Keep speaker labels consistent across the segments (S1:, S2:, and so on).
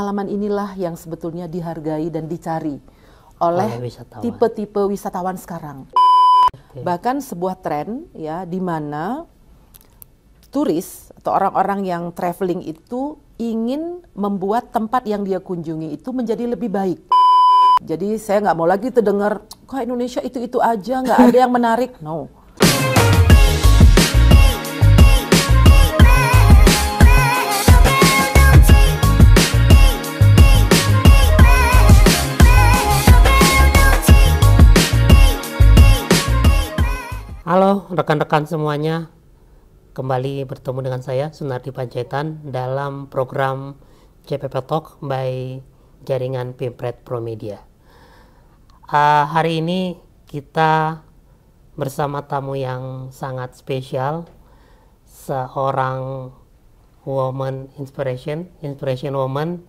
S1: pengalaman inilah yang sebetulnya dihargai dan dicari oleh tipe-tipe wisatawan sekarang. Bahkan sebuah tren ya di mana turis atau orang-orang yang traveling itu ingin membuat tempat yang dia kunjungi itu menjadi lebih baik. Jadi saya nggak mau lagi terdengar, kok Indonesia itu-itu aja, nggak ada yang menarik. No.
S2: Halo rekan-rekan semuanya, kembali bertemu dengan saya Sunardi Panjaitan dalam program JPP Talk by Jaringan Pimpret Promedia. Hari ini kita bersama tamu yang sangat spesial, seorang woman inspiration woman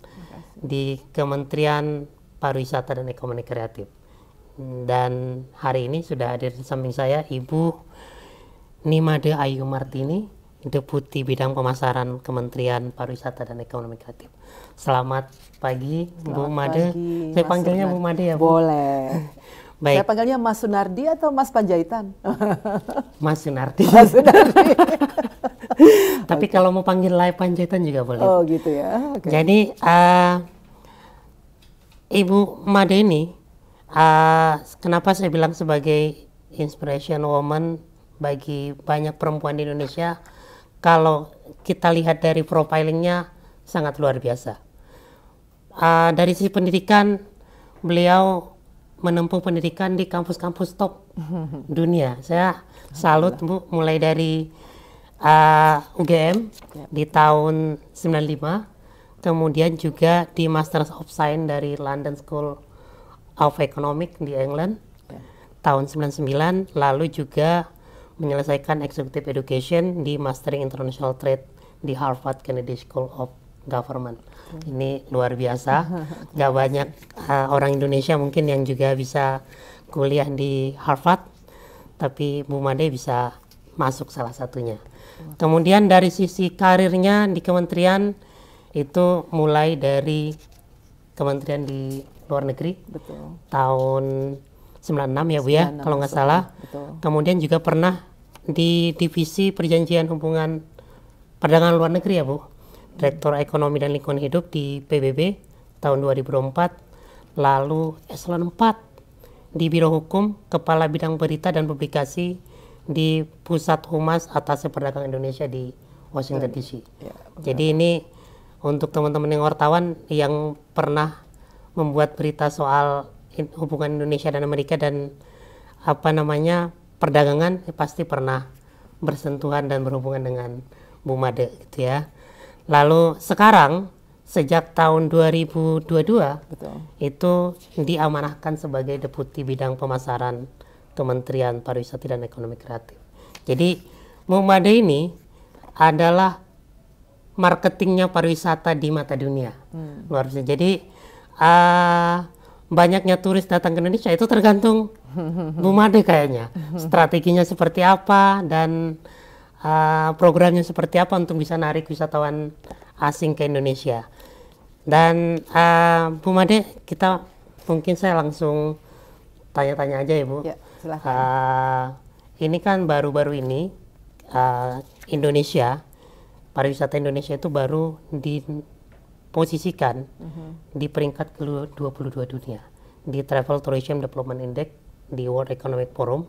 S2: di Kementerian Pariwisata dan Ekonomi Kreatif. Dan hari ini sudah hadir di samping saya Ibu Nimade Ayu Martini, Deputi Bidang Pemasaran Kementerian Pariwisata dan Ekonomi Kreatif. Selamat pagi, Bu Made. Saya panggilnya Bu Made ya, Bu?
S1: Boleh.
S2: Baik.
S1: Saya panggilnya Mas Sunardi atau Mas Panjaitan?
S2: Mas Sunardi.
S1: Mas Sunardi.
S2: Tapi kalau mau panggil live Panjaitan juga boleh.
S1: Oh gitu ya. Okay.
S2: Jadi Ibu Made ini, kenapa saya bilang sebagai inspiration woman bagi banyak perempuan di Indonesia? Kalau kita lihat dari profilingnya sangat luar biasa. Dari sisi pendidikan, beliau menempuh pendidikan di kampus-kampus top dunia. Saya salut, Bu, mulai dari UGM di tahun 95, kemudian juga di Masters of Science dari London School of Economics di England tahun 99, lalu juga menyelesaikan Executive Education di Mastering International Trade di Harvard Kennedy School of Government. Ini luar biasa. Gak banyak orang Indonesia mungkin yang juga bisa kuliah di Harvard, tapi Bu Made bisa masuk salah satunya. Kemudian dari sisi karirnya di kementerian itu mulai dari kementerian di luar negeri. Betul. Tahun 96 ya Bu ya, kalau nggak salah. Betul. Kemudian juga pernah di divisi perjanjian hubungan perdagangan luar negeri ya Bu, Direktur Ekonomi dan Lingkungan Hidup di PBB tahun 2004, lalu Eselon 4 di Biro Hukum, Kepala Bidang Berita dan Publikasi di Pusat Humas Atasé Perdagangan Indonesia di Washington DC. Ya, jadi ini untuk teman-teman yang wartawan yang pernah membuat berita soal hubungan Indonesia dan Amerika dan perdagangan, pasti pernah bersentuhan dan berhubungan dengan Bu Made gitu ya. Lalu sekarang sejak tahun 2022 betul, itu diamanahkan sebagai Deputi Bidang Pemasaran Kementerian Pariwisata dan Ekonomi Kreatif. Jadi Bu Made ini adalah marketingnya pariwisata di mata dunia. Luar biasa. Jadi banyaknya turis datang ke Indonesia itu tergantung Bu Made kayaknya. Strateginya seperti apa dan programnya seperti apa untuk bisa narik wisatawan asing ke Indonesia. Dan Bu Made, saya langsung tanya-tanya aja ya Bu. Ya, silakan. Ini kan baru-baru ini pariwisata Indonesia itu baru diposisikan di peringkat ke-22 dunia di Travel Tourism Development Index di World Economic Forum.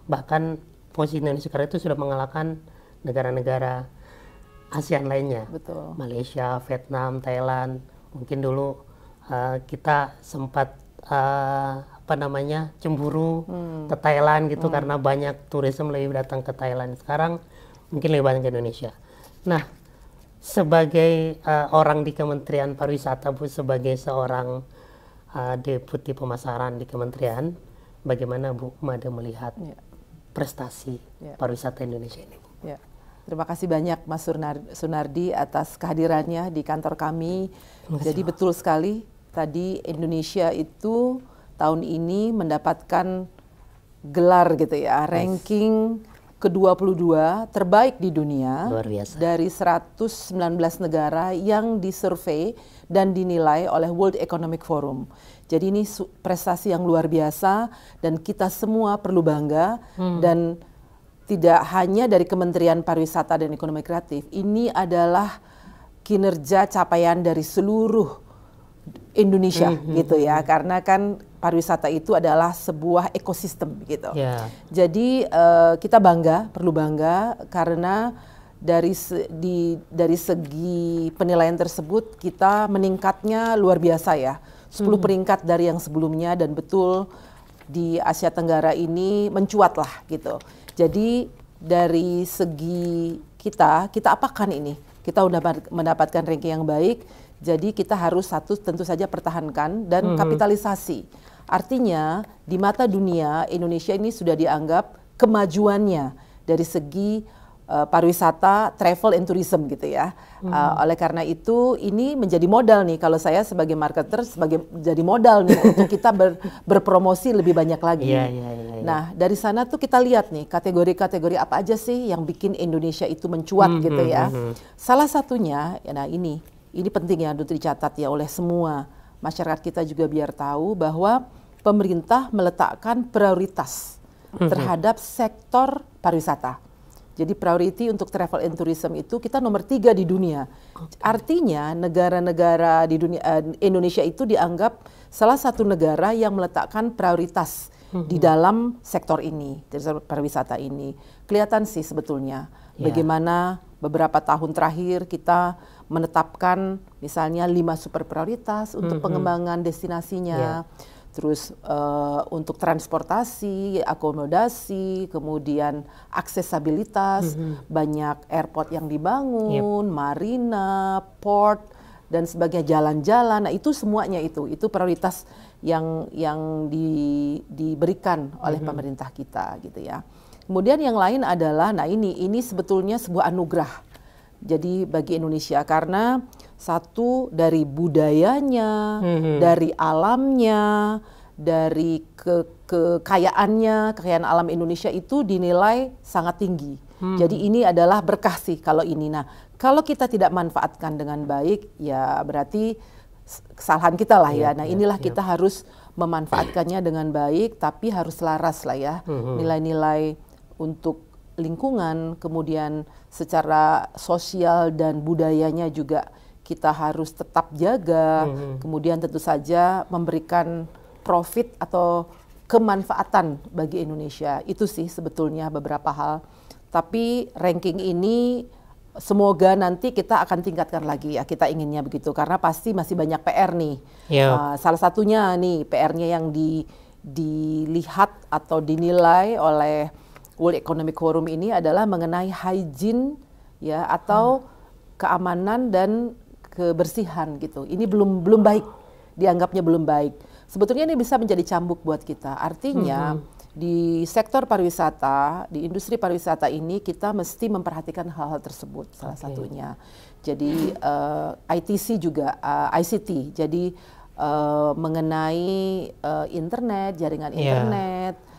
S2: Bahkan posisi Indonesia sekarang itu sudah mengalahkan negara-negara ASEAN lainnya. Betul. Malaysia, Vietnam, Thailand. Mungkin dulu kita sempat cemburu ke Thailand gitu karena banyak turisme lebih datang ke Thailand. Sekarang mungkin lebih banyak ke Indonesia. Nah, sebagai orang di Kementerian Pariwisata, Bu, sebagai seorang Deputi Pemasaran di Kementerian, bagaimana Bu Made melihat prestasi pariwisata Indonesia ini, Bu?
S1: Ya. Terima kasih banyak Mas Sunardi atas kehadirannya di kantor kami. Jadi betul sekali, tadi Indonesia itu tahun ini mendapatkan gelar gitu ya, ranking ke-22 terbaik di dunia.
S2: Luar biasa.
S1: Dari 119 negara yang disurvei dan dinilai oleh World Economic Forum. Jadi ini prestasi yang luar biasa dan kita semua perlu bangga dan tidak hanya dari Kementerian Pariwisata dan Ekonomi Kreatif. Ini adalah kinerja capaian dari seluruh Indonesia gitu ya, karena kan pariwisata itu adalah sebuah ekosistem gitu. Jadi kita bangga, perlu bangga karena dari segi penilaian tersebut kita meningkatnya luar biasa ya, 10 peringkat dari yang sebelumnya dan betul di Asia Tenggara ini mencuat lah gitu. Jadi dari segi kita apakan ini? Kita udah mendapatkan ranking yang baik. Jadi kita harus tentu saja pertahankan dan kapitalisasi. Artinya di mata dunia Indonesia ini sudah dianggap kemajuannya dari segi pariwisata, travel and tourism gitu ya. Oleh karena itu ini menjadi modal nih kalau saya sebagai marketer jadi modal nih untuk kita berpromosi lebih banyak lagi. Nah dari sana tuh kita lihat nih kategori-kategori apa aja sih yang bikin Indonesia itu mencuat gitu ya. Salah satunya, nah ini penting ya untuk dicatat ya oleh semua masyarakat kita juga biar tahu bahwa pemerintah meletakkan prioritas terhadap sektor pariwisata. Jadi priority untuk travel and tourism itu kita nomor 3 di dunia. Artinya negara-negara di dunia Indonesia itu dianggap salah satu negara yang meletakkan prioritas di dalam sektor ini, sektor pariwisata ini. Kelihatan sih sebetulnya bagaimana beberapa tahun terakhir kita menetapkan misalnya 5 super prioritas untuk pengembangan destinasinya. Terus untuk transportasi, akomodasi, kemudian aksesabilitas, banyak airport yang dibangun, marina, port, dan sebagainya, jalan-jalan. Nah itu semuanya itu prioritas yang diberikan oleh pemerintah kita gitu ya. Kemudian yang lain adalah, nah ini sebetulnya sebuah anugerah. Jadi bagi Indonesia karena satu dari budayanya, dari alamnya, dari kekayaan alam Indonesia itu dinilai sangat tinggi. Jadi ini adalah berkah sih kalau ini. Nah kalau kita tidak manfaatkan dengan baik ya berarti kesalahan kita lah ya. Nah inilah kita harus memanfaatkannya dengan baik tapi harus selaras lah ya. Nilai-nilai untuk lingkungan, kemudian secara sosial dan budayanya juga kita harus tetap jaga, kemudian tentu saja memberikan profit atau kemanfaatan bagi Indonesia. Itu sih sebetulnya beberapa hal. Tapi ranking ini semoga nanti kita akan tingkatkan lagi ya, kita inginnya begitu karena pasti masih banyak PR nih. Salah satunya nih PR-nya yang dilihat atau dinilai oleh World Economic Forum ini adalah mengenai hygiene ya atau keamanan dan kebersihan gitu. Ini belum baik, dianggapnya belum baik. Sebetulnya ini bisa menjadi cambuk buat kita. Artinya di sektor pariwisata, di industri pariwisata ini kita mesti memperhatikan hal-hal tersebut salah satunya. Jadi ITC juga, ICT. Jadi mengenai internet, jaringan internet.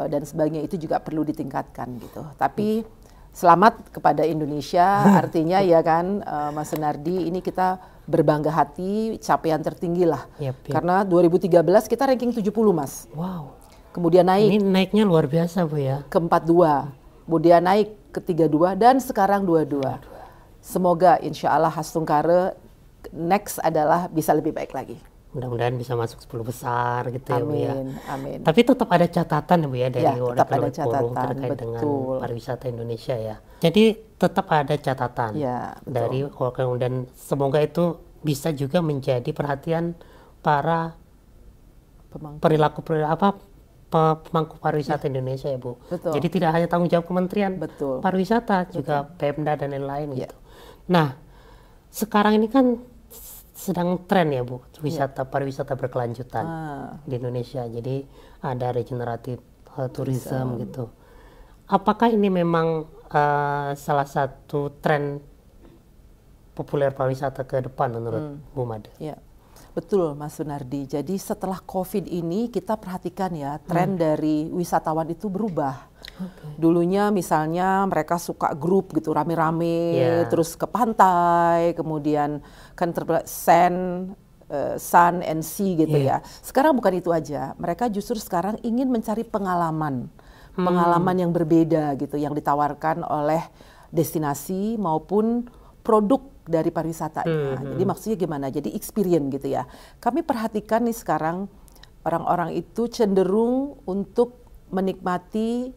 S1: Dan sebagainya itu juga perlu ditingkatkan gitu. Tapi selamat kepada Indonesia, artinya ya kan Mas Sunardi, ini kita berbangga hati, capaian tertinggi lah. Karena 2013 kita ranking 70 Mas.
S2: Wow.
S1: Kemudian naik.
S2: Ini naiknya luar biasa Bu ya.
S1: Ke 42, kemudian naik ke 32 dan sekarang 22. Semoga insya Allah Hastungkare next adalah bisa lebih baik lagi.
S2: Mudah-mudahan bisa masuk 10 besar gitu ya Bu ya.
S1: Amin.
S2: Tapi tetap ada catatan ya Bu ya dari
S1: World Economic Forum
S2: terkait dengan pariwisata Indonesia ya. Jadi tetap ada catatan dari World Economic dan semoga itu bisa juga menjadi perhatian para pemangku pariwisata Indonesia ya Bu. Jadi tidak hanya tanggung jawab Kementerian Pariwisata, juga Pemda dan lain-lain gitu. Nah, sekarang ini kan sedang tren ya Bu, pariwisata berkelanjutan di Indonesia. Jadi ada regeneratif tourism gitu. Apakah ini memang salah satu tren populer pariwisata ke depan menurut Bu Made?
S1: Ya. Betul Mas Sunardi. Jadi setelah COVID ini kita perhatikan ya tren dari wisatawan itu berubah. Dulunya misalnya mereka suka grup gitu rame-rame, terus ke pantai, kemudian kan sun and sea gitu ya. Sekarang bukan itu aja. Mereka justru sekarang ingin mencari pengalaman yang berbeda gitu yang ditawarkan oleh destinasi maupun produk dari pariwisatanya. Jadi maksudnya gimana? Jadi experience gitu ya. Kami perhatikan nih sekarang orang-orang itu cenderung untuk menikmati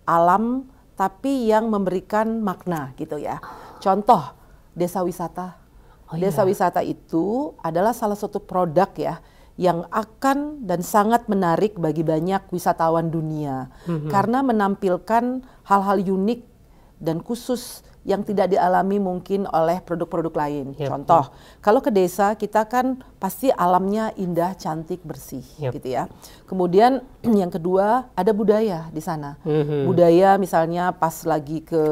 S1: alam tapi yang memberikan makna gitu ya. Contoh desa wisata. Desa wisata itu adalah salah satu produk ya yang akan dan sangat menarik bagi banyak wisatawan dunia karena menampilkan hal-hal unik dan khusus yang tidak dialami mungkin oleh produk-produk lain. Contoh, kalau ke desa kita kan pasti alamnya indah, cantik, bersih, gitu ya. Kemudian yang kedua ada budaya di sana. Budaya misalnya pas lagi ke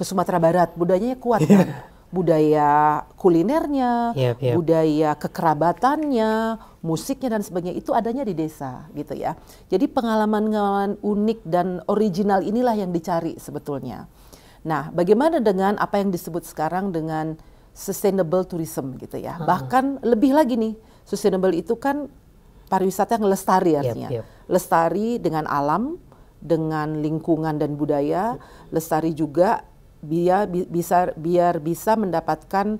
S1: Sumatera Barat, budayanya kuat kan. Budaya kulinernya, budaya kekerabatannya, musiknya dan sebagainya itu adanya di desa, gitu ya. Jadi pengalaman-pengalaman unik dan original inilah yang dicari sebetulnya. Nah, bagaimana dengan apa yang disebut sekarang dengan sustainable tourism gitu ya. Bahkan lebih lagi nih, sustainable itu kan pariwisata yang lestari artinya. Lestari dengan alam, dengan lingkungan dan budaya, lestari juga biar bisa mendapatkan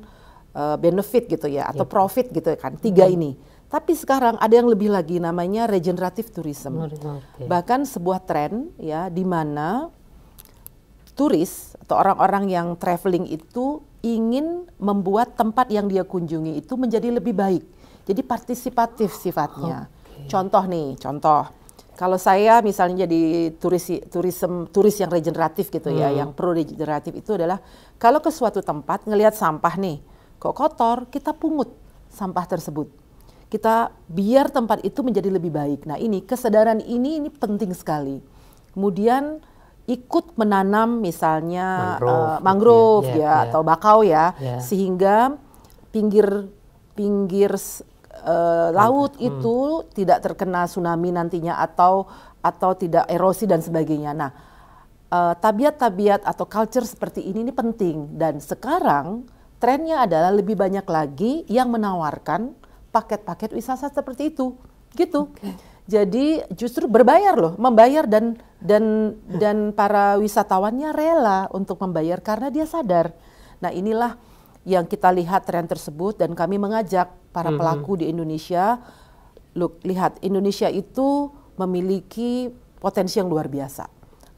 S1: benefit gitu ya atau profit gitu kan. Tiga ini. Tapi sekarang ada yang lebih lagi namanya regenerative tourism. Bahkan sebuah tren ya di mana turis atau orang-orang yang traveling itu ingin membuat tempat yang dia kunjungi itu menjadi lebih baik. Jadi partisipatif sifatnya. Contoh kalau saya misalnya jadi turis yang regeneratif gitu ya, yang pro regeneratif itu adalah kalau ke suatu tempat ngelihat sampah nih, kok kotor, kita pungut sampah tersebut. Kita biar tempat itu menjadi lebih baik. Nah, ini kesadaran ini penting sekali. Kemudian ikut menanam misalnya mangrove atau bakau ya, sehingga pinggir laut itu tidak terkena tsunami nantinya atau tidak erosi dan sebagainya. Nah, tabiat-tabiat atau culture seperti ini penting dan sekarang trennya adalah lebih banyak lagi yang menawarkan paket-paket wisata seperti itu, gitu. Jadi justru membayar dan para wisatawannya rela untuk membayar karena dia sadar. Nah, inilah yang kita lihat tren tersebut dan kami mengajak para pelaku di Indonesia, lihat Indonesia itu memiliki potensi yang luar biasa.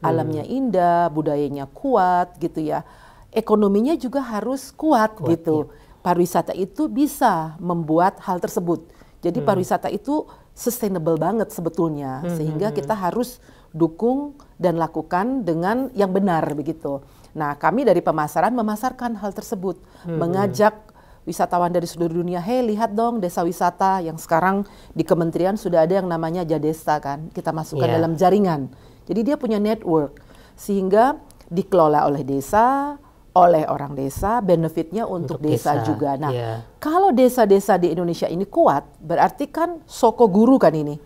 S1: Alamnya indah, budayanya kuat gitu ya. Ekonominya juga harus kuat gitu. Pariwisata itu bisa membuat hal tersebut. Jadi pariwisata itu sustainable banget sebetulnya, sehingga kita harus dukung dan lakukan dengan yang benar begitu. Nah, kami dari pemasaran memasarkan hal tersebut, mengajak wisatawan dari seluruh dunia, hey lihat dong desa wisata yang sekarang di kementerian sudah ada yang namanya Jadesta kan, kita masukkan dalam jaringan. Jadi dia punya network, sehingga dikelola oleh desa, oleh orang desa, benefitnya untuk desa juga. Nah, kalau desa-desa di Indonesia ini kuat, berarti kan soko guru kan ini.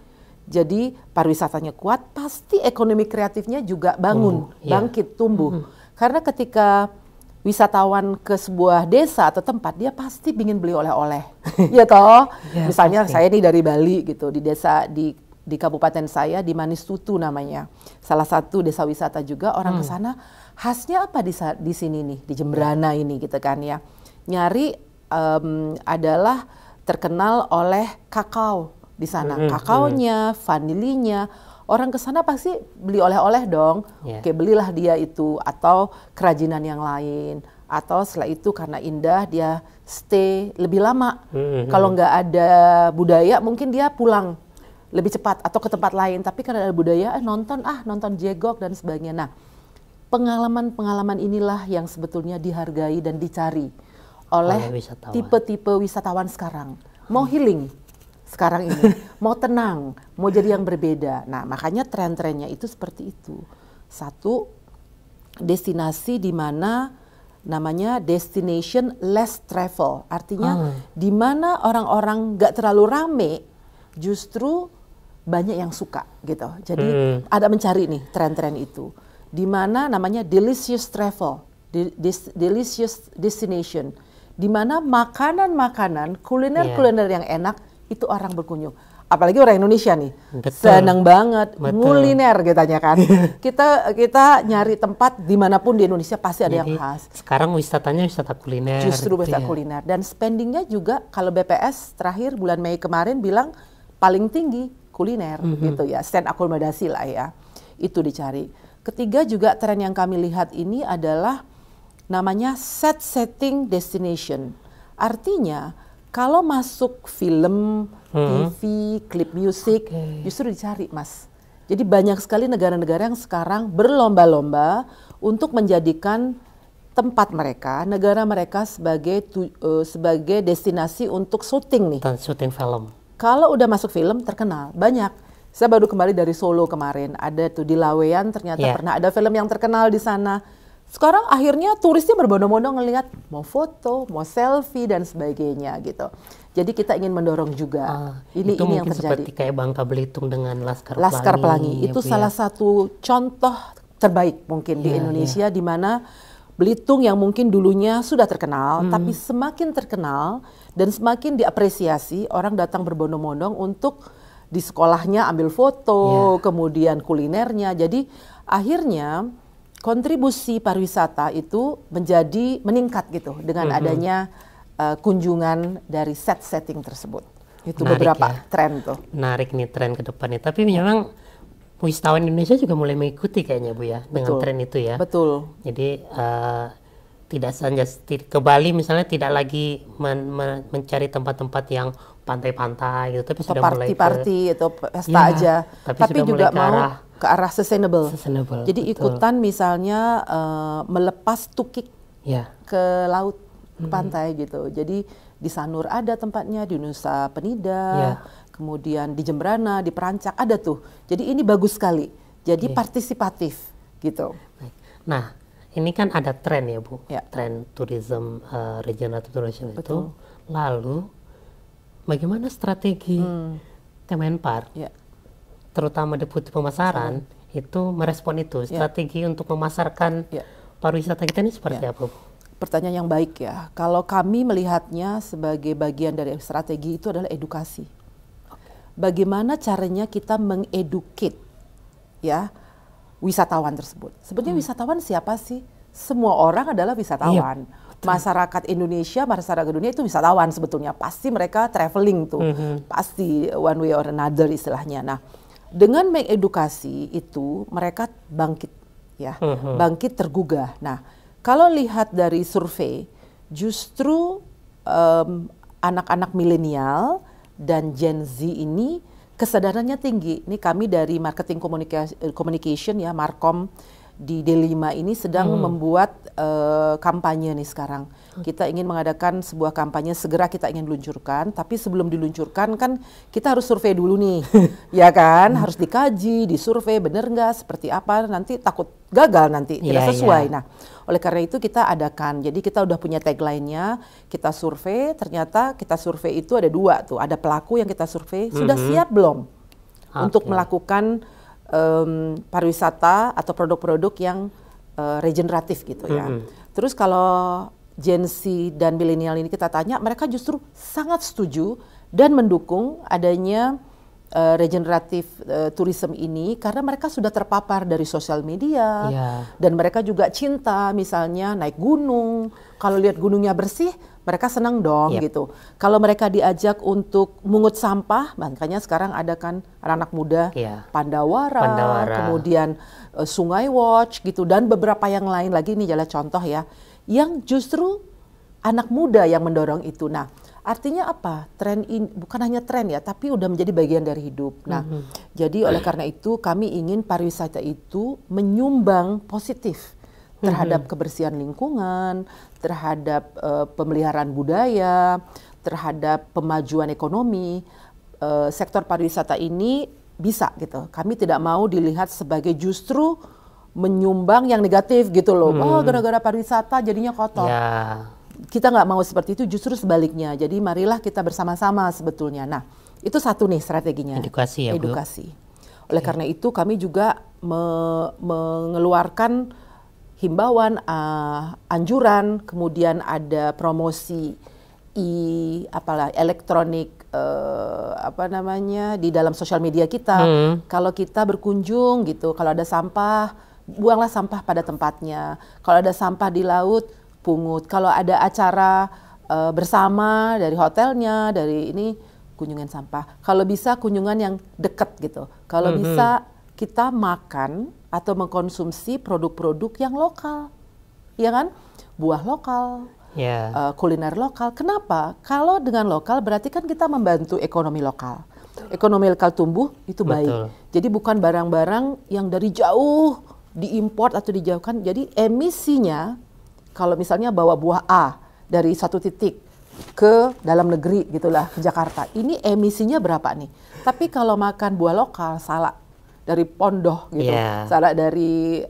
S1: Jadi pariwisatanya kuat, pasti ekonomi kreatifnya juga bangkit, tumbuh. Karena ketika wisatawan ke sebuah desa atau tempat, dia pasti ingin beli oleh-oleh. Ya toh, misalnya saya nih dari Bali gitu, di desa di kabupaten saya di Manistutu namanya, salah satu desa wisata juga. Orang ke sana khasnya apa di sini nih, di Jembrana ini gitu kan ya, nyari adalah terkenal oleh kakao di sana, kakaonya, vanilinya. Orang ke sana pasti beli oleh-oleh dong. Oke, belilah dia itu atau kerajinan yang lain, atau setelah itu karena indah dia stay lebih lama. Kalau nggak ada budaya mungkin dia pulang lebih cepat atau ke tempat lain, tapi karena ada budaya nonton jegok dan sebagainya. Nah, pengalaman-pengalaman inilah yang sebetulnya dihargai dan dicari oleh tipe-tipe wisatawan sekarang. Mau healing sekarang ini, mau tenang, mau jadi yang berbeda. Nah, makanya tren-trennya itu seperti itu. Satu, destinasi di mana namanya destination less travel. Artinya di mana orang-orang nggak terlalu rame, justru banyak yang suka gitu. Jadi ada mencari nih tren-tren itu. Di mana namanya delicious travel, delicious destination. Di mana makanan-makanan, kuliner-kuliner yang enak itu orang berkunjung. Apalagi orang Indonesia nih, senang banget kuliner katanya kan. kita nyari tempat dimanapun di Indonesia pasti ada yang khas.
S2: Sekarang wisatanya wisata kuliner.
S1: Justru wisata kuliner, dan spendingnya juga kalau BPS terakhir bulan Mei kemarin bilang paling tinggi kuliner gitu ya, stand akomodasi lah ya, itu dicari. Ketiga juga tren yang kami lihat ini adalah namanya setting destination. Artinya kalau masuk film, TV, klip musik, justru dicari, Mas. Jadi banyak sekali negara-negara yang sekarang berlomba-lomba untuk menjadikan tempat mereka, negara mereka sebagai destinasi untuk syuting nih.
S2: Syuting film.
S1: Kalau udah masuk film terkenal, banyak. Saya baru kembali dari Solo kemarin, ada tuh di Laweyan ternyata pernah ada film yang terkenal di sana. Sekarang akhirnya turisnya berbondong-bondong ngelihat mau foto, mau selfie dan sebagainya gitu. Jadi kita ingin mendorong juga. Ini yang terjadi.
S2: Seperti kayak Bangka Belitung dengan Laskar
S1: Pelangi. Itu salah satu contoh terbaik mungkin di Indonesia, di mana Belitung yang mungkin dulunya sudah terkenal, tapi semakin terkenal dan semakin diapresiasi, orang datang berbondong-bondong untuk di sekolahnya ambil foto, kemudian kulinernya. Jadi akhirnya kontribusi pariwisata itu meningkat gitu dengan adanya kunjungan dari setting tersebut. Itu menarik, beberapa tren tuh.
S2: Menarik nih tren ke depannya. Tapi memang wisatawan Indonesia juga mulai mengikuti kayaknya Bu ya dengan tren itu ya.
S1: Betul.
S2: Jadi tidak saja ke Bali misalnya tidak lagi mencari tempat-tempat yang pantai-pantai gitu, tapi
S1: atau
S2: sudah mulai
S1: party atau pesta aja. Tapi juga mau ke arah sustainable. Jadi ikutan misalnya melepas tukik ke laut, ke pantai gitu. Jadi di Sanur ada tempatnya, di Nusa Penida, kemudian di Jembrana, di Perancak ada tuh. Jadi ini bagus sekali. Jadi partisipatif gitu.
S2: Nah, ini kan ada tren ya Bu, tren tourism, regenerative tourism itu. Lalu bagaimana strategi Kemenpar, terutama Deputi Pemasaran, itu merespon itu, strategi untuk memasarkan pariwisata kita ini seperti apa Bu?
S1: Pertanyaan yang baik ya. Kalau kami melihatnya sebagai bagian dari strategi itu adalah edukasi. Bagaimana caranya kita mengeduket ya wisatawan tersebut. Sebenarnya wisatawan siapa sih? Semua orang adalah wisatawan. Masyarakat Indonesia, masyarakat dunia itu wisatawan sebetulnya. Pasti mereka traveling tuh. Pasti one way or another istilahnya. Nah, dengan mengedukasi itu mereka bangkit ya. Bangkit tergugah. Nah, kalau lihat dari survei, justru anak-anak milenial dan Gen Z ini kesadarannya tinggi. Ini kami dari marketing communication ya, Markom di D5 ini sedang membuat kampanye nih sekarang. Kita ingin mengadakan sebuah kampanye, segera kita ingin luncurkan, tapi sebelum diluncurkan kan kita harus survei dulu nih, ya kan? Harus dikaji, disurvei bener nggak, seperti apa, nanti takut gagal nanti, tidak sesuai. Nah, oleh karena itu kita adakan, jadi kita udah punya tagline-nya, kita survei, ternyata kita survei itu ada 2 tuh, ada pelaku yang kita survei, sudah siap belum untuk melakukan pariwisata atau produk-produk yang regeneratif gitu ya. Terus kalau Gen Z dan milenial ini kita tanya, mereka justru sangat setuju dan mendukung adanya regeneratif tourism ini karena mereka sudah terpapar dari sosial media dan mereka juga cinta misalnya naik gunung. Kalau lihat gunungnya bersih, mereka senang dong gitu. Kalau mereka diajak untuk mungut sampah, makanya sekarang ada kan anak-anak muda Pandawara, kemudian Sungai Watch gitu dan beberapa yang lain lagi, ini adalah contoh ya, yang justru anak muda yang mendorong itu. Nah, artinya apa? Tren ini bukan hanya tren ya, tapi udah menjadi bagian dari hidup. Nah, jadi oleh karena itu kami ingin pariwisata itu menyumbang positif terhadap kebersihan lingkungan, terhadap pemeliharaan budaya, terhadap pemajuan ekonomi. Sektor pariwisata ini bisa gitu. Kami tidak mau dilihat sebagai justru menyumbang yang negatif gitu loh. Oh, gara-gara pariwisata jadinya kotor. Kita nggak mau seperti itu, justru sebaliknya. Jadi marilah kita bersama-sama sebetulnya. Nah, itu satu nih strateginya.
S2: Edukasi ya, Bu.
S1: Edukasi. Oleh karena itu kami juga mengeluarkan himbauan, anjuran, kemudian ada promosi elektronik di dalam sosial media kita. Kalau kita berkunjung gitu, kalau ada sampah, buanglah sampah pada tempatnya. Kalau ada sampah di laut, pungut. Kalau ada acara bersama dari hotelnya, dari ini, kunjungan sampah. Kalau bisa kunjungan yang dekat gitu. Kalau bisa kita makan atau mengkonsumsi produk-produk yang lokal, ya kan? Buah lokal, kuliner lokal. Kenapa? Kalau dengan lokal berarti kan kita membantu ekonomi lokal. Ekonomi lokal tumbuh itu baik. Jadi bukan barang-barang yang dari jauh diimport atau dijauhkan. Jadi emisinya, kalau misalnya bawa buah A dari satu titik ke dalam negeri gitulah, ke Jakarta, ini emisinya berapa nih? Tapi kalau makan buah lokal, salak dari Pondoh gitu, salak dari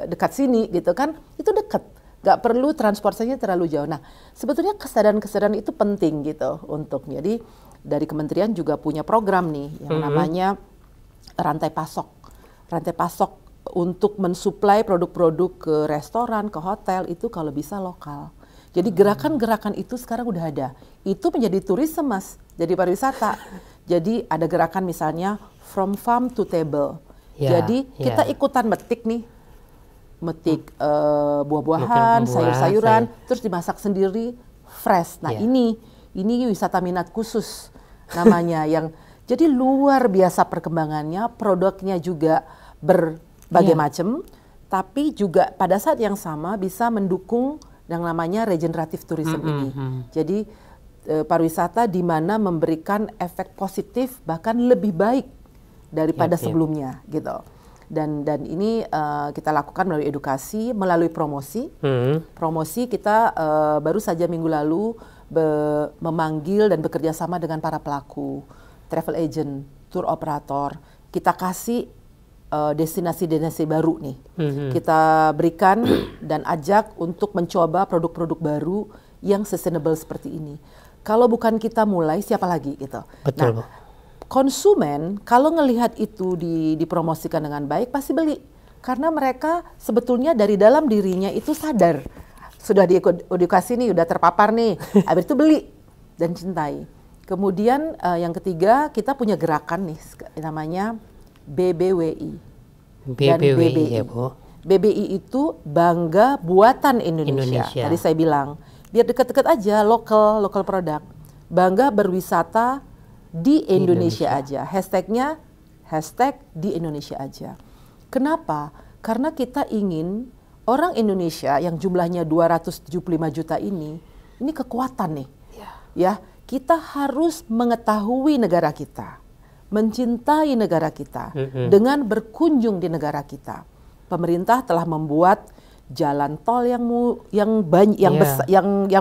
S1: dekat sini gitu kan, itu dekat. Gak perlu transportasinya terlalu jauh. Nah, sebetulnya kesadaran-kesadaran itu penting gitu untuk. Jadi dari kementerian juga punya program nih yang namanya rantai pasok. Rantai pasok untuk mensuplai produk-produk ke restoran, ke hotel itu kalau bisa lokal. Jadi gerakan-gerakan itu sekarang udah ada. Itu menjadi tourism, Mas. Jadi pariwisata. Jadi ada gerakan misalnya from farm to table. Jadi kita ikutan metik buah-buahan, sayur-sayuran, terus dimasak sendiri, fresh. Nah ini wisata minat khusus namanya yang jadi luar biasa perkembangannya, produknya juga berbagai macam, tapi juga pada saat yang sama bisa mendukung yang namanya regeneratif tourism ini. Jadi pariwisata di mana memberikan efek positif bahkan lebih baik daripada sebelumnya gitu. Dan ini kita lakukan melalui edukasi, melalui promosi. Promosi kita baru saja minggu lalu memanggil dan bekerja sama dengan para pelaku, travel agent, tour operator. Kita kasih destinasi-destinasi baru nih. Kita berikan dan ajak untuk mencoba produk-produk baru yang sustainable seperti ini. Kalau bukan kita mulai, siapa lagi gitu.
S2: Betul,
S1: nah, konsumen kalau ngelihat itu dipromosikan dengan baik pasti beli. Karena mereka sebetulnya dari dalam dirinya itu sadar. Sudah diedukasi nih, udah terpapar nih. Habis itu beli dan cintai. Kemudian yang ketiga kita punya gerakan nih namanya BBWI. Dan BBI.
S2: Ya, Bu.
S1: BBI itu Bangga Buatan Indonesia. Tadi saya bilang, biar dekat-dekat aja lokal produk. Bangga berwisata di Indonesia aja. Hashtagnya #di Indonesia aja. Kenapa? Karena kita ingin orang Indonesia yang jumlahnya 275 juta ini kekuatan nih. Ya, kita harus mengetahui negara kita, mencintai negara kita dengan berkunjung di negara kita. Pemerintah telah membuat jalan tol yang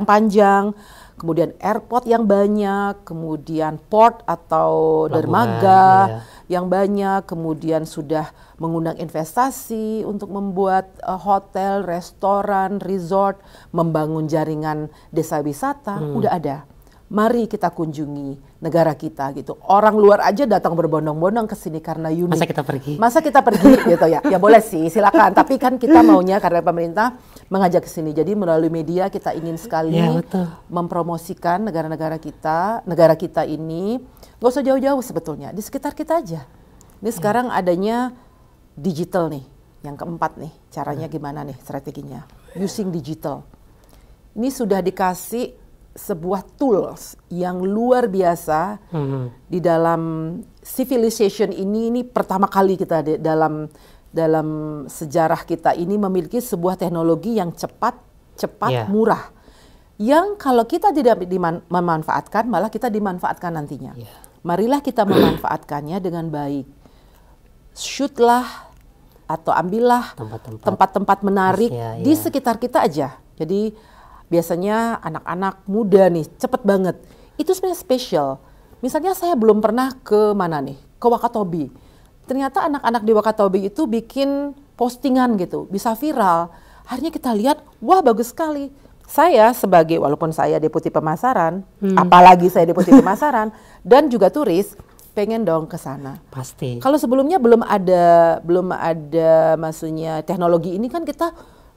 S1: panjang, kemudian airport yang banyak, kemudian port atau dermaga yang banyak, kemudian sudah mengundang investasi untuk membuat hotel, restoran, resort, membangun jaringan desa wisata, udah ada. Mari kita kunjungi negara kita gitu. Orang luar aja datang berbondong-bondong ke sini karena unik. Masa kita pergi gitu ya? Ya boleh sih, silakan. Tapi kan kita maunya karena pemerintah mengajak ke sini. Jadi melalui media kita ingin sekali mempromosikan negara kita ini. Nggak usah jauh-jauh sebetulnya, di sekitar kita aja. Ini sekarang adanya digital nih, yang keempat nih. Caranya gimana nih strateginya? Using digital. Ini sudah dikasih sebuah tools yang luar biasa di dalam civilization ini pertama kali kita dalam sejarah kita ini memiliki sebuah teknologi yang cepat, murah. Yang kalau kita tidak memanfaatkan, malah kita dimanfaatkan nantinya. Marilah kita memanfaatkannya dengan baik. Shootlah atau ambillah tempat-tempat menarik di sekitar kita aja. Jadi biasanya anak-anak muda nih, cepet banget. Itu sebenarnya spesial. Misalnya saya belum pernah ke mana nih, ke Wakatobi. Ternyata anak-anak di Wakatobi itu bikin postingan gitu, bisa viral. Akhirnya kita lihat, wah bagus sekali. Saya sebagai, walaupun saya deputi pemasaran, apalagi saya deputi pemasaran, dan juga turis, pengen dong ke sana.
S2: Pasti.
S1: Kalau sebelumnya belum ada maksudnya teknologi ini kan kita,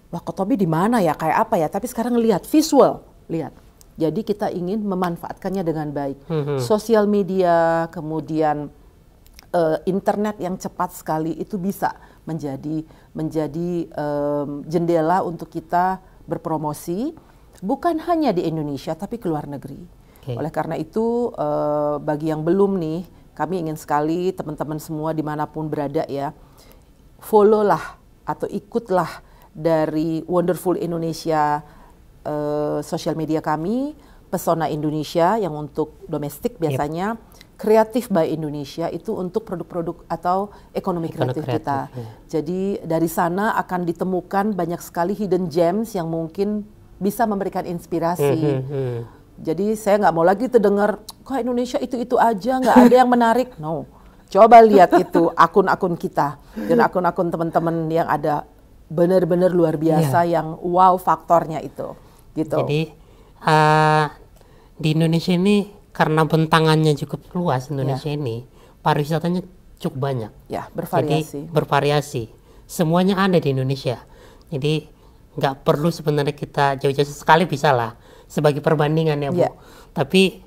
S1: wah Kotobi di mana ya, kayak apa ya? Tapi sekarang lihat visual, lihat. Jadi kita ingin memanfaatkannya dengan baik. Sosial media, kemudian internet yang cepat sekali itu bisa menjadi jendela untuk kita berpromosi, bukan hanya di Indonesia tapi ke luar negeri. Oleh karena itu, bagi yang belum nih, kami ingin sekali teman-teman semua dimanapun berada ya, follow lah atau ikutlah dari Wonderful Indonesia sosial media kami, Pesona Indonesia yang untuk domestik biasanya, Kreatif by Indonesia itu untuk produk-produk atau ekonomi kreatif kita. Jadi dari sana akan ditemukan banyak sekali hidden gems yang mungkin bisa memberikan inspirasi. Jadi saya nggak mau lagi terdengar, kok Indonesia itu aja, nggak ada yang menarik. No, coba lihat itu akun-akun kita dan akun-akun teman-teman yang ada benar-benar luar biasa yang wow faktornya itu. Gitu.
S2: Jadi di Indonesia ini karena bentangannya cukup luas Indonesia ini, pariwisatanya cukup banyak. Ya, bervariasi. Jadi bervariasi. Semuanya ada di Indonesia. Jadi nggak perlu sebenarnya kita jauh-jauh, sekali bisa lah sebagai perbandingan ya Bu. Tapi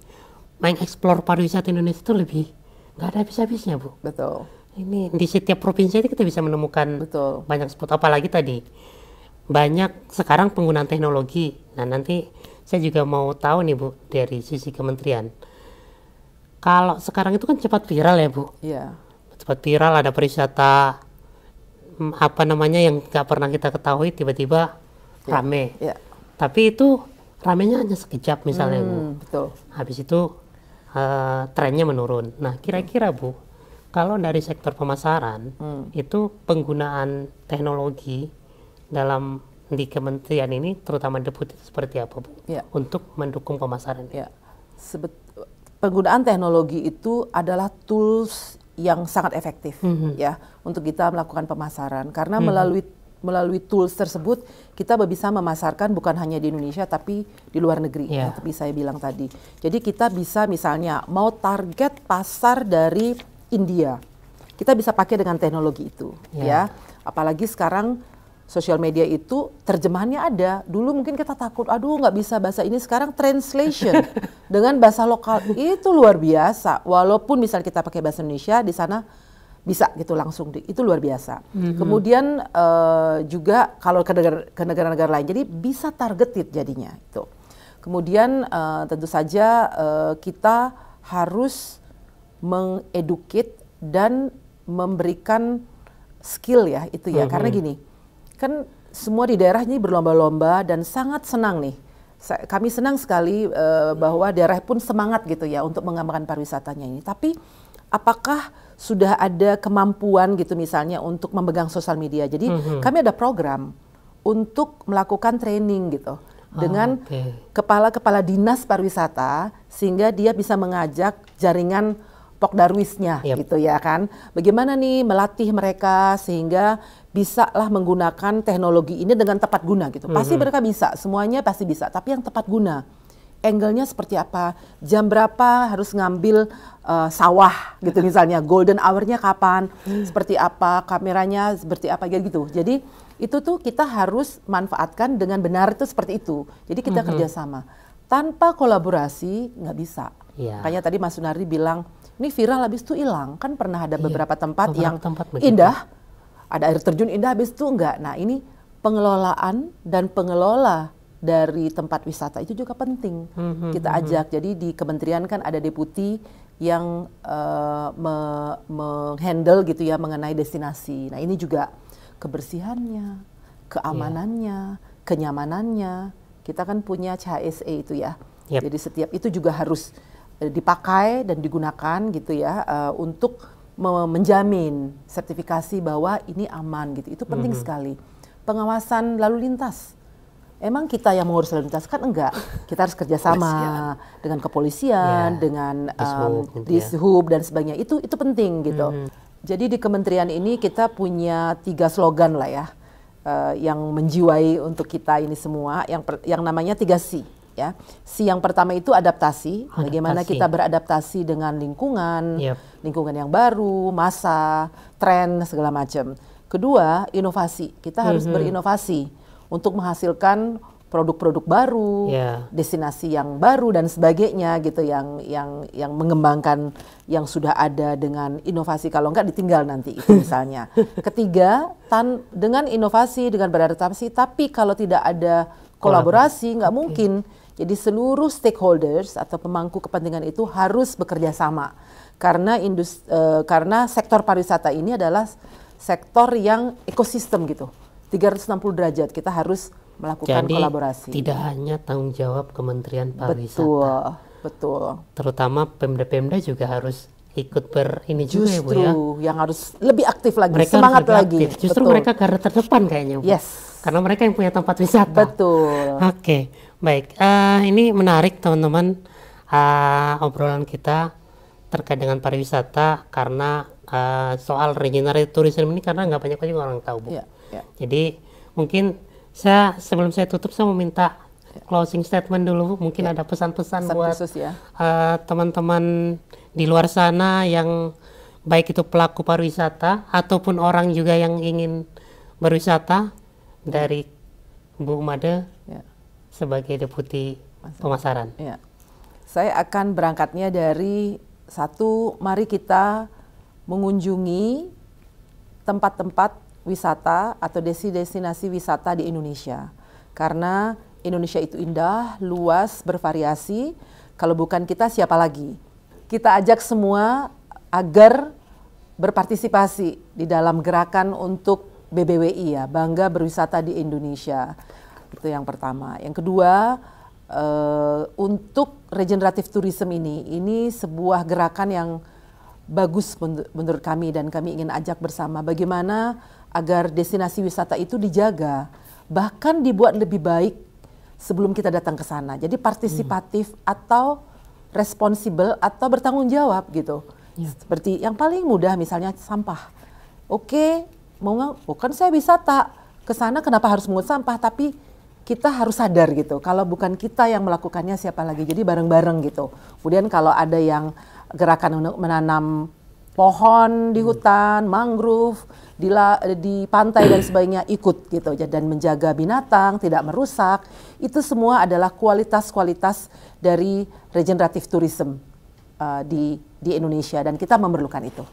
S2: mengeksplor pariwisata Indonesia itu lebih nggak ada habis-habisnya Bu.
S1: Betul.
S2: Ini di setiap provinsi itu kita bisa menemukan banyak spot. Apalagi tadi banyak sekarang penggunaan teknologi. Nah nanti saya juga mau tahu nih Bu, dari sisi kementerian. Kalau sekarang itu kan cepat viral ya Bu. Iya. Cepat viral, ada pariwisata apa namanya yang nggak pernah kita ketahui tiba-tiba rame. Iya. Tapi itu ramenya hanya sekejap misalnya Bu. Betul. Habis itu trennya menurun. Nah kira-kira Bu, kalau dari sektor pemasaran itu penggunaan teknologi dalam di kementerian ini, terutama deputi, seperti apa Bu? Untuk mendukung pemasaran?
S1: Penggunaan teknologi itu adalah tools yang sangat efektif ya untuk kita melakukan pemasaran, karena melalui tools tersebut kita bisa memasarkan bukan hanya di Indonesia tapi di luar negeri, seperti saya bilang tadi. Jadi kita bisa misalnya mau target pasar dari India, kita bisa pakai dengan teknologi itu ya. Apalagi sekarang sosial media itu terjemahannya ada. Dulu mungkin kita takut, aduh nggak bisa bahasa ini. Sekarang translation dengan bahasa lokal itu luar biasa. Walaupun misalnya kita pakai bahasa Indonesia, di sana bisa gitu langsung. Itu luar biasa. Kemudian juga kalau ke negara-negara lain, jadi bisa targeted jadinya itu. Kemudian tentu saja kita harus mengeducate dan memberikan skill ya itu ya. Karena gini, kan semua di daerah ini berlomba-lomba dan sangat senang nih. Kami senang sekali bahwa daerah pun semangat gitu ya untuk mengembangkan pariwisatanya ini. Tapi apakah sudah ada kemampuan gitu misalnya untuk memegang sosial media? Jadi kami ada program untuk melakukan training gitu dengan kepala-kepala dinas pariwisata, sehingga dia bisa mengajak jaringan Pokdarwisnya gitu ya kan. Bagaimana nih melatih mereka sehingga bisa lah menggunakan teknologi ini dengan tepat guna gitu. Pasti mereka bisa, semuanya pasti bisa, tapi yang tepat guna. Angle-nya seperti apa, jam berapa harus ngambil sawah gitu misalnya, golden hour-nya kapan, seperti apa, kameranya seperti apa gitu. Jadi itu tuh kita harus manfaatkan dengan benar, itu seperti itu. Jadi kita kerjasama. Tanpa kolaborasi nggak bisa. Makanya tadi Mas Sunardi bilang, ini viral habis itu hilang. Kan pernah ada beberapa tempat yang indah, ada air terjun indah habis itu enggak. Nah ini pengelolaan dan pengelola dari tempat wisata itu juga penting kita ajak. Jadi di kementerian kan ada deputi yang menghandle gitu ya mengenai destinasi. Nah ini juga kebersihannya, keamanannya, kenyamanannya. Kita kan punya CHSE itu ya. Jadi setiap itu juga harus dipakai dan digunakan gitu ya untuk menjamin sertifikasi bahwa ini aman gitu. Itu penting sekali. Pengawasan lalu lintas. Emang kita yang mengurus lalu lintas kan enggak. Kita harus kerjasama dengan kepolisian, dengan Dishub dan sebagainya. Itu penting gitu. Jadi di kementerian ini kita punya 3 slogan lah ya, yang menjiwai untuk kita ini semua, yang namanya 3C. Ya, C yang pertama itu adaptasi, bagaimana kita beradaptasi dengan lingkungan, lingkungan yang baru, masa, tren, segala macam. Kedua, inovasi, kita harus berinovasi untuk menghasilkan produk-produk baru, destinasi yang baru dan sebagainya gitu, yang mengembangkan yang sudah ada dengan inovasi, kalau enggak ditinggal nanti itu misalnya. Ketiga, dengan inovasi, dengan beradaptasi, tapi kalau tidak ada kolaborasi nggak mungkin. Jadi seluruh stakeholders atau pemangku kepentingan itu harus bekerja sama, karena sektor pariwisata ini adalah sektor yang ekosistem gitu, 360 derajat kita harus melakukan kolaborasi.
S2: Tidak hanya tanggung jawab Kementerian Pariwisata,
S1: betul.
S2: Terutama Pemda-Pemda juga harus ikut ini juga ya Bu ya.
S1: Yang harus lebih aktif lagi,
S2: mereka
S1: semangat lagi.
S2: Aktif. Justru mereka garda terdepan kayaknya Bu. Karena mereka yang punya tempat wisata.
S1: Betul.
S2: Oke, baik. Ini menarik teman-teman, obrolan kita terkait dengan pariwisata, karena soal regeneratif tourism ini karena nggak banyak juga orang tahu Bu. Jadi mungkin sebelum saya tutup, saya mau minta closing statement dulu. Mungkin ada pesan-pesan buat teman-teman di luar sana yang baik itu pelaku pariwisata ataupun orang juga yang ingin berwisata, dari Bu Made sebagai Deputi Pemasaran.
S1: Saya akan berangkatnya dari satu, mari kita mengunjungi tempat-tempat wisata atau destinasi wisata di Indonesia, karena Indonesia itu indah, luas, bervariasi. Kalau bukan kita, siapa lagi? Kita ajak semua agar berpartisipasi di dalam gerakan untuk BBWI ya, bangga berwisata di Indonesia. Itu yang pertama. Yang kedua, untuk regeneratif tourism ini sebuah gerakan yang bagus menurut kami, dan kami ingin ajak bersama bagaimana agar destinasi wisata itu dijaga, bahkan dibuat lebih baik sebelum kita datang ke sana. Jadi partisipatif atau responsibel atau bertanggung jawab gitu. Seperti yang paling mudah misalnya sampah. Oke, bukan saya wisata ke sana kenapa harus mengut sampah, tapi kita harus sadar gitu. Kalau bukan kita yang melakukannya, siapa lagi? Jadi bareng-bareng gitu. Kemudian kalau ada yang gerakan untuk menanam pohon di hutan, mangrove, di pantai dan sebagainya, ikut gitu, dan menjaga binatang, tidak merusak. Itu semua adalah kualitas-kualitas dari regeneratif tourism di Indonesia, dan kita memerlukan itu.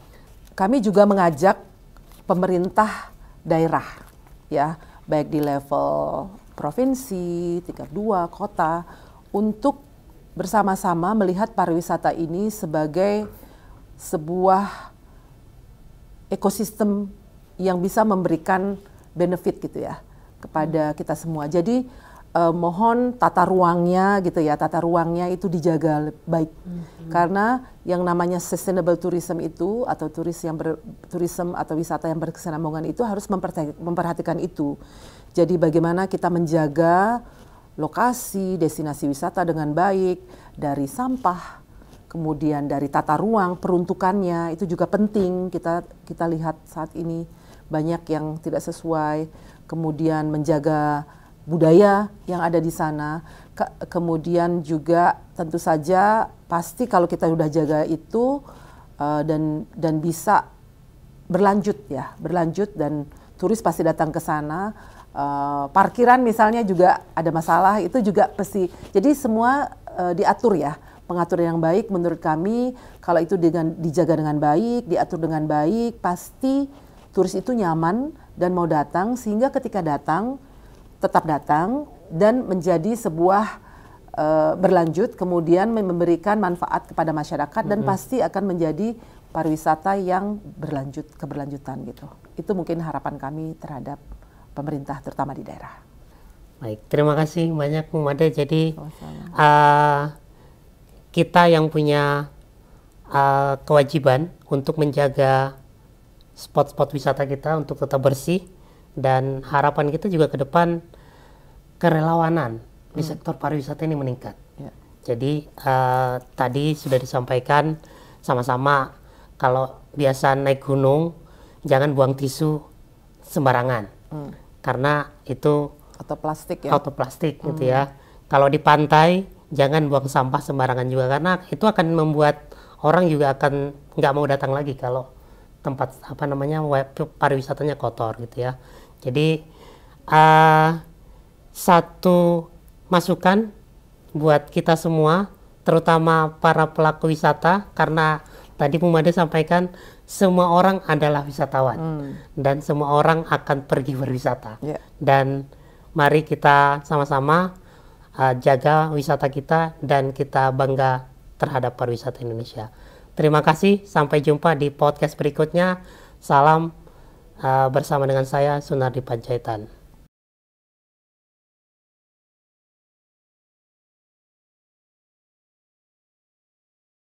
S1: Kami juga mengajak pemerintah daerah, ya, baik di level provinsi, tingkat 2, kota, untuk bersama-sama melihat pariwisata ini sebagai sebuah ekosistem yang bisa memberikan benefit gitu ya kepada kita semua. Jadi mohon tata ruangnya gitu ya, tata ruangnya itu dijaga baik. Karena yang namanya sustainable tourism itu, atau tourism atau wisata yang berkesinambungan itu harus memperhatikan itu. Jadi bagaimana kita menjaga lokasi, destinasi wisata dengan baik, dari sampah, kemudian dari tata ruang, peruntukannya itu juga penting. Kita lihat saat ini banyak yang tidak sesuai, kemudian menjaga budaya yang ada di sana, kemudian juga tentu saja pasti kalau kita sudah jaga itu dan bisa berlanjut dan turis pasti datang ke sana. Parkiran misalnya juga ada masalah, itu juga pasti. Jadi semua diatur ya, pengaturan yang baik menurut kami. Kalau itu dijaga dengan baik, diatur dengan baik, pasti turis itu nyaman dan mau datang, sehingga ketika datang tetap datang dan menjadi sebuah berlanjut, kemudian memberikan manfaat kepada masyarakat, dan pasti akan menjadi pariwisata yang keberlanjutan gitu. Itu mungkin harapan kami terhadap pemerintah, terutama di daerah.
S2: Baik, terima kasih banyak Bu Made. Jadi kita yang punya kewajiban untuk menjaga spot-spot wisata kita untuk tetap bersih, dan harapan kita juga ke depan kerelawanan di sektor pariwisata ini meningkat. Jadi tadi sudah disampaikan sama-sama kalau biasa naik gunung jangan buang tisu sembarangan, karena itu
S1: atau plastik ya.
S2: Atau plastik gitu ya. Kalau di pantai jangan buang sampah sembarangan juga, karena itu akan membuat orang juga akan nggak mau datang lagi kalau tempat pariwisatanya kotor gitu ya. Jadi satu masukan buat kita semua, terutama para pelaku wisata, karena tadi Bu Made sampaikan semua orang adalah wisatawan dan semua orang akan pergi berwisata. Dan mari kita sama-sama jaga wisata kita dan kita bangga terhadap pariwisata Indonesia. Terima kasih, sampai jumpa di podcast berikutnya. Salam bersama dengan saya Sunardi Panjaitan.